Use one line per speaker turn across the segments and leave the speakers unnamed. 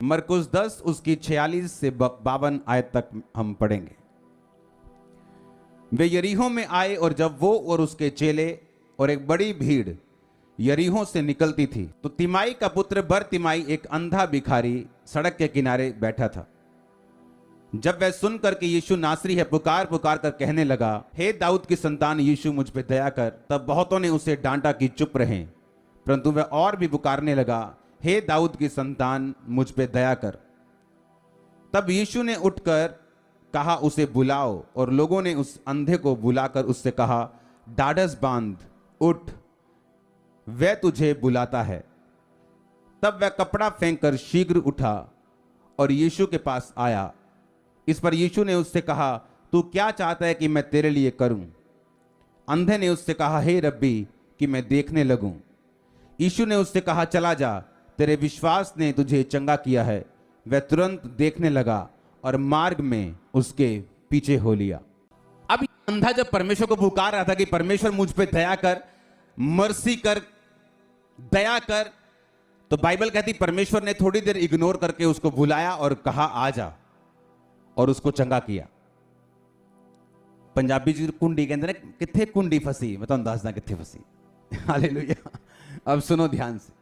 मरकुस 10 उसकी 46 से 52 आयत तक हम पढ़ेंगे। वे यरीहो में आए और जब वो और उसके चेले और एक बड़ी भीड़ यरीहो से निकलती थी तो तिमाई का पुत्र बर तिमाई एक अंधा भिखारी सड़क के किनारे बैठा था। जब वह सुनकर कि यीशु नासरी है पुकार पुकार कर कहने लगा, हे दाऊद की संतान यीशु मुझ पे दया कर, तब बहुतों ने उसे डांटा कि चुप रहें, परंतु वह और भी पुकारने लगा, हे दाऊद की संतान मुझ पे दया कर। तब यीशु ने उठकर कहा, उसे बुलाओ, और लोगों ने उस अंधे को बुलाकर उससे कहा, ढाढ़स बांध, उठ, वह तुझे बुलाता है। तब वह कपड़ा फेंककर शीघ्र उठा और यीशु के पास आया। इस पर यीशु ने उससे कहा, तू क्या चाहता है कि मैं तेरे लिए करूं? अंधे ने उससे कहा, हे रब्बी, कि मैं देखने लगूं। यीशु ने उससे कहा, चला जा, तेरे विश्वास ने तुझे चंगा किया है। वह तुरंत देखने लगा और मार्ग में उसके पीछे हो लिया। अब अंधा जब परमेश्वर को पुकार रहा था कि परमेश्वर मुझ पे दया कर, मर्सी कर, दया कर, तो बाइबल कहती परमेश्वर ने थोड़ी देर इग्नोर करके उसको बुलाया और कहा, आ जा, और उसको चंगा किया। पंजाबी जी कुंडी कहते हैं, किथे कुंडी फसी, मैं तो दसदा किथे फसी। हालेलुया। अब सुनो ध्यान से।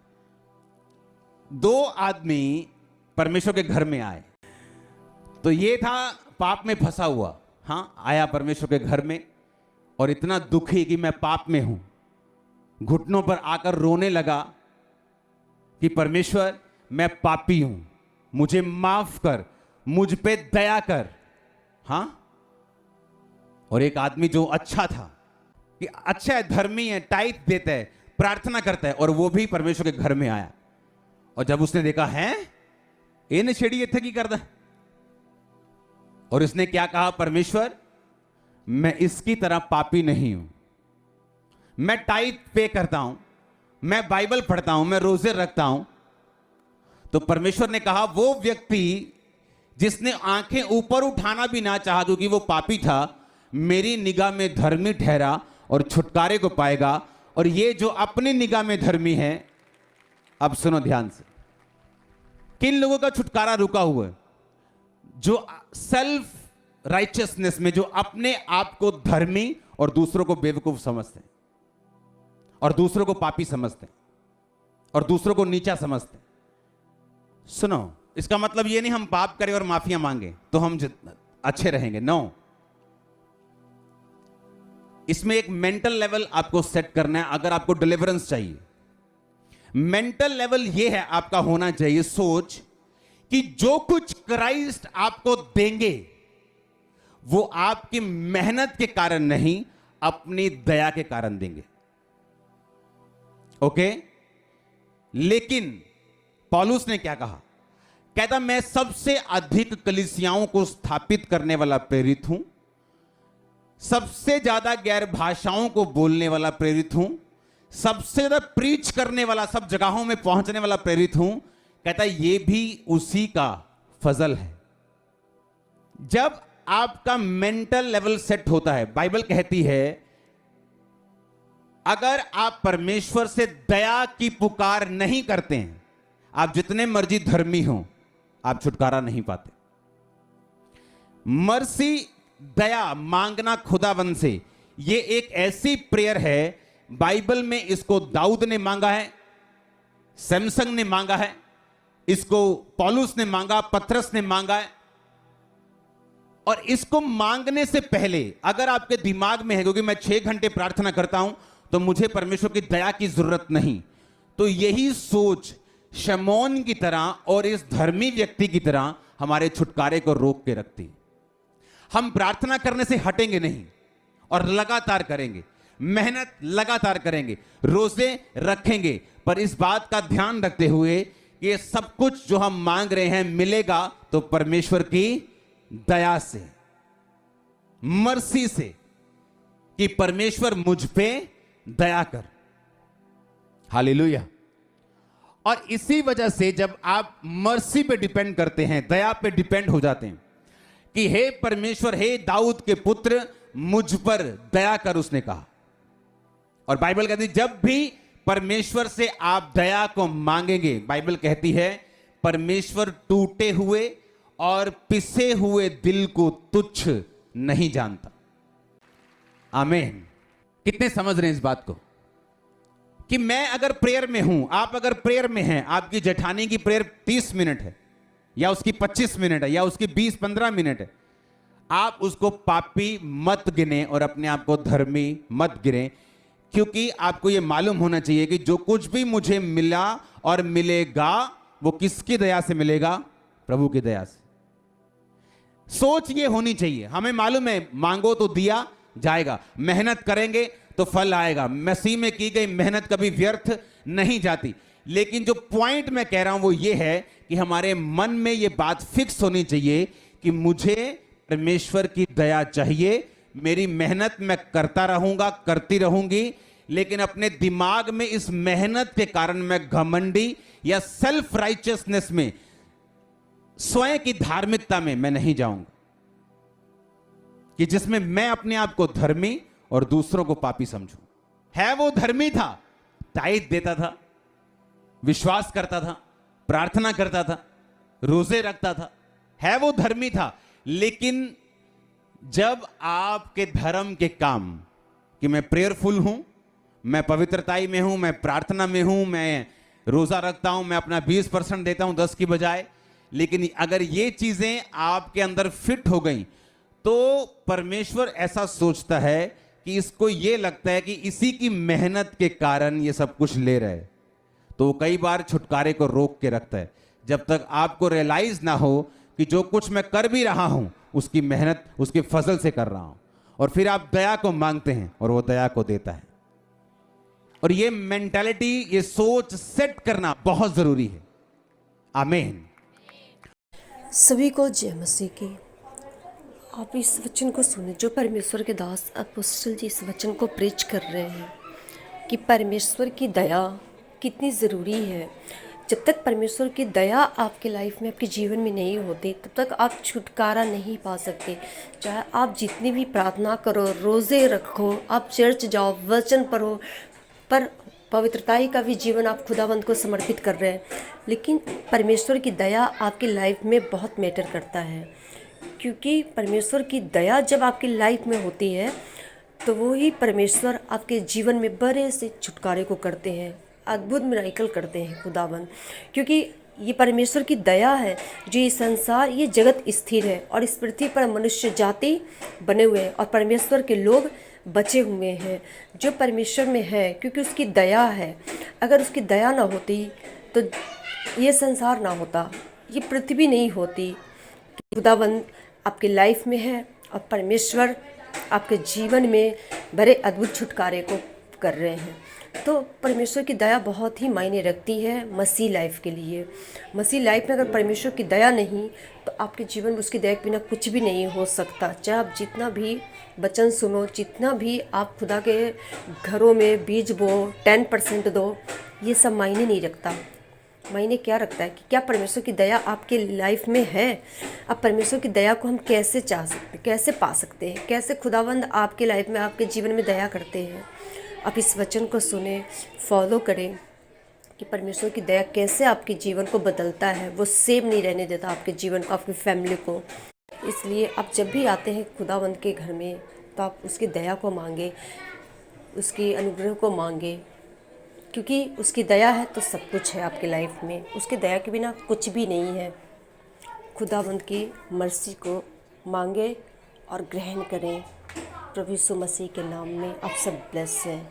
दो आदमी परमेश्वर के घर में आए, तो ये था पाप में फंसा हुआ। हां, आया परमेश्वर के घर में और इतना दुखी कि मैं पाप में हूं, घुटनों पर आकर रोने लगा कि परमेश्वर मैं पापी हूं, मुझे माफ कर, मुझ पे दया कर। हां, और एक आदमी जो अच्छा था, कि अच्छा है, धर्मी है, टाइट देता है, प्रार्थना करता है, और वो भी परमेश्वर के घर में आया। और जब उसने देखा, है ये नशेड़ी इत्थे की करदा, और इसने क्या कहा, परमेश्वर मैं इसकी तरह पापी नहीं हूं, मैं टाइट पे करता हूं, मैं बाइबल पढ़ता हूं, मैं रोजे रखता हूं। तो परमेश्वर ने कहा, वो व्यक्ति जिसने आंखें ऊपर उठाना भी ना चाहा क्योंकि वो पापी था, मेरी निगाह में धर्मी ठहरा और छुटकारे को पाएगा। और ये जो अपनी निगाह में धर्मी है, अब सुनो ध्यान से, किन लोगों का छुटकारा रुका हुआ है? जो सेल्फ राइचियसनेस में, जो अपने आप को धर्मी और दूसरों को बेवकूफ समझते हैं, और दूसरों को पापी समझते हैं, और दूसरों को नीचा समझते हैं। सुनो, इसका मतलब ये नहीं हम पाप करें और माफिया मांगे तो हम अच्छे रहेंगे। नो, इसमें एक मेंटल लेवल आपको सेट करना है। अगर आपको डिलीवरेंस चाहिए, मेंटल लेवल ये है आपका होना चाहिए सोच कि जो कुछ क्राइस्ट आपको देंगे वो आपकी मेहनत के कारण नहीं, अपनी दया के कारण देंगे। ओके? लेकिन पौलुस ने क्या कहा? कहता, मैं सबसे अधिक कलीसियाओं को स्थापित करने वाला प्रेरित हूं, सबसे ज्यादा गैर भाषाओं को बोलने वाला प्रेरित हूं, सबसे ज्यादा प्रीच करने वाला, सब जगहों में पहुंचने वाला प्रेरित हूं। कहता है ये भी उसी का फजल है। जब आपका मेंटल लेवल सेट होता है, बाइबल कहती है अगर आप परमेश्वर से दया की पुकार नहीं करते हैं, आप जितने मर्जी धर्मी हो, आप छुटकारा नहीं पाते। मर्सी, दया मांगना खुदावंद से, यह एक ऐसी प्रेयर है, बाइबल में इसको दाऊद ने मांगा है, सैमसंग ने मांगा है, इसको पौलुस ने मांगा, पतरस ने मांगा है। और इसको मांगने से पहले अगर आपके दिमाग में है क्योंकि मैं 6 घंटे प्रार्थना करता हूं तो मुझे परमेश्वर की दया की जरूरत नहीं, तो यही सोच शमौन की तरह और इस धर्मी व्यक्ति की तरह हमारे छुटकारे को रोक के रखती है। हम प्रार्थना करने से हटेंगे नहीं और लगातार करेंगे, मेहनत लगातार करेंगे, रोजे रखेंगे, पर इस बात का ध्यान रखते हुए कि ये सब कुछ जो हम मांग रहे हैं मिलेगा तो परमेश्वर की दया से, मर्सी से, कि परमेश्वर मुझ पे दया कर। हालेलुया। और इसी वजह से जब आप मर्सी पे डिपेंड करते हैं, दया पे डिपेंड हो जाते हैं कि हे परमेश्वर, हे दाऊद के पुत्र, मुझ पर दया कर, उसने कहा। और बाइबल कहती है जब भी परमेश्वर से आप दया को मांगेंगे, बाइबल कहती है परमेश्वर टूटे हुए और पिसे हुए दिल को तुच्छ नहीं जानता। आमीन। कितने समझ रहे हैं इस बात को कि मैं अगर प्रेयर में हूं, आप अगर प्रेयर में हैं, आपकी जेठानी की प्रेयर 30 मिनट है या उसकी 25 मिनट है या उसकी 20-15 मिनट है, आप उसको पापी मत गिने और अपने आप को धर्मी मत गिने, क्योंकि आपको यह मालूम होना चाहिए कि जो कुछ भी मुझे मिला और मिलेगा वो किसकी दया से मिलेगा? प्रभु की दया से। सोच ये होनी चाहिए। हमें मालूम है मांगो तो दिया जाएगा, मेहनत करेंगे तो फल आएगा, मसीह में की गई मेहनत कभी व्यर्थ नहीं जाती। लेकिन जो पॉइंट मैं कह रहा हूं वो ये है कि हमारे मन में ये बात फिक्स होनी चाहिए कि मुझे परमेश्वर की दया चाहिए। मेरी मेहनत मैं करता रहूंगा, करती रहूंगी, लेकिन अपने दिमाग में इस मेहनत के कारण मैं घमंडी या सेल्फ राइचियसनेस में, स्वयं की धार्मिकता में मैं नहीं जाऊंगा कि जिसमें मैं अपने आप को धर्मी और दूसरों को पापी समझूं। है वो धर्मी था, टाइट देता था, विश्वास करता था, प्रार्थना करता था, रोजे रखता था, है वो धर्मी था। लेकिन जब आपके धर्म के काम कि मैं प्रेयरफुल हूं, मैं पवित्रताई में हूं, मैं प्रार्थना में हूं, मैं रोजा रखता हूं, मैं अपना 20% देता हूं 10 की बजाय, लेकिन अगर ये चीजें आपके अंदर फिट हो गई तो परमेश्वर ऐसा सोचता है कि इसको ये लगता है कि इसी की मेहनत के कारण ये सब कुछ ले रहे, तो कई बार छुटकारे को रोक के रखता है जब तक आपको रियलाइज ना हो कि जो कुछ मैं कर भी रहा हूं उसकी मेहनत उसके फजल से कर रहा हूं। और फिर आप दया को मांगते हैं और वो दया को देता है। और ये मेंटालिटी, ये सोच सेट करना बहुत जरूरी है। आमीन।
सभी को जय मसीह की। आप इस वचन को सुने जो परमेश्वर के दास अपोस्टल जी इस वचन को प्रीच कर रहे हैं कि परमेश्वर की दया कितनी ज़रूरी है। जब तक परमेश्वर की दया आपके लाइफ में, आपके जीवन में नहीं होती, तब तक आप छुटकारा नहीं पा सकते। चाहे आप जितनी भी प्रार्थना करो, रोज़े रखो, आप चर्च जाओ, वचन पढ़ो, पर पवित्रताई का भी जीवन आप खुदावंद को समर्पित कर रहे हैं, लेकिन परमेश्वर की दया आपकी लाइफ में बहुत मैटर करता है। क्योंकि परमेश्वर की दया जब आपकी लाइफ में होती है तो वो ही परमेश्वर आपके जीवन में बड़े से छुटकारे को करते हैं, अद्भुत मिराकल करते हैं खुदावंद। क्योंकि ये परमेश्वर की दया है जो ये संसार, ये जगत स्थिर है और इस पृथ्वी पर मनुष्य जाति बने हुए हैं और परमेश्वर के लोग बचे हुए हैं जो परमेश्वर में है, क्योंकि उसकी दया है। अगर उसकी दया ना होती तो ये संसार ना होता, ये पृथ्वी नहीं होती। खुदावंद आपके लाइफ में है और परमेश्वर आपके जीवन में बड़े अद्भुत छुटकारे को कर रहे हैं। तो परमेश्वर की दया बहुत ही मायने रखती है मसीह लाइफ के लिए। मसीह लाइफ में अगर परमेश्वर की दया नहीं तो आपके जीवन में उसकी दया के बिना कुछ भी नहीं हो सकता। चाहे आप जितना भी वचन सुनो, जितना भी आप खुदा के घरों में बीज बो, 10% दो, ये सब मायने नहीं रखता। मायने क्या रखता है कि क्या परमेश्वर की दया आपके लाइफ में है। अब परमेश्वर की दया को हम कैसे चाह सकते, कैसे पा सकते हैं, कैसे खुदावंद आपके लाइफ में, आपके जीवन में दया करते हैं। आप इस वचन को सुने, फॉलो करें कि परमेश्वर की दया कैसे आपके जीवन को बदलता है। वो सेम नहीं रहने देता आपके जीवन को, आपकी फैमिली को। इसलिए आप जब भी आते हैं खुदावंद के घर में तो आप उसकी दया को मांगे, उसकी अनुग्रह को मांगे, क्योंकि उसकी दया है तो सब कुछ है आपकी लाइफ में। उसकी दया के बिना कुछ भी नहीं है। खुदावंद की मर्सी को मांगे और ग्रहण करें। प्रभु यीशु मसीह के नाम में आप सब ब्लेस हैं।